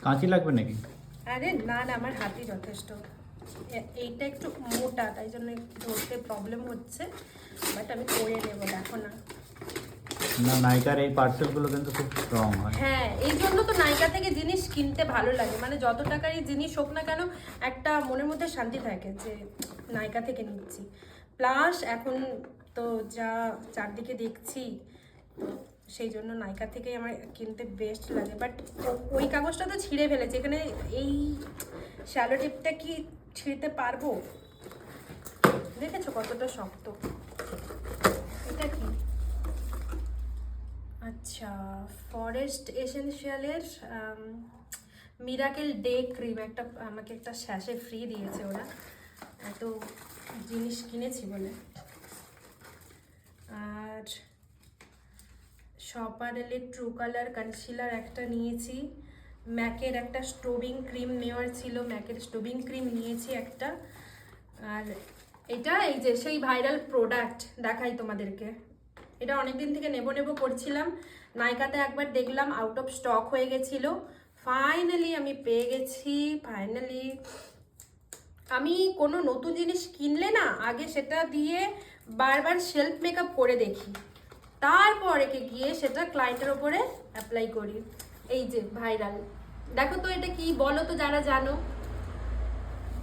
কাঁচি লাগবে নাকি? আরে না না, আমার হাতই যথেষ্ট। এইটা একটু মোটা, তাই জন্য ধরতে প্রবলেম হচ্ছে, বাট আমি করে নেব, দেখো না। না, নাইকার এই পার্সেলগুলো কিন্তু খুব স্ট্রং হয়। হ্যাঁ, এই জন্য তো নাইকা থেকে জিনিস কিনতে ভালো লাগে, মানে যত টাকারই জিনিস হোক না কেন একটা মনের মধ্যে শান্তি থাকে যে নাইকা থেকে নিচ্ছি। প্লাস এখন তো যা চারদিকে দেখছি, তো সেই জন্য নাইকা থেকেই আমার কিনতে বেস্ট লাগে। বাট ওই কাগজটা তো ছিঁড়ে ফেলেছে, এখানে এই শ্যালো টিপটা কি ছিঁড়তে পারবো? দেখেছো কতটা শক্ত। এটা কি? আচ্ছা, ফরেস্ট এসেনশিয়ালের মিরাকেল ডে ক্রিম, একটা আমাকে একটা স্যাশে ফ্রি দিয়েছে ওরা, এত জিনিস কিনেছি বলে। আর শপারেলের ট্রু কালার কনসিলার একটা নিয়েছি, ম্যাকের একটা স্টোবিং ক্রিম নেওয়ার ছিল, ম্যাকের স্টোবিং ক্রিম নিয়েছি একটা। আর এটা এই যে সেই ভাইরাল প্রোডাক্ট দেখাই তোমাদেরকে, এটা অনেকদিন থেকে নেব নেব করছিলাম, নাইকাতে একবার দেখলাম আউট অফ স্টক হয়ে গেছিলো, ফাইনালি আমি পেয়ে গেছি। ফাইনালি আমি কোনো নতুন জিনিস কিনলে না আগে সেটা দিয়ে বারবার সেলফ মেকআপ করে দেখি, তারপরে গিয়ে সেটা ক্লায়েন্টের ওপরে অ্যাপ্লাই করি। এই যে ভাইরাল, দেখো তো এটা কি, বলো তো যারা জানো।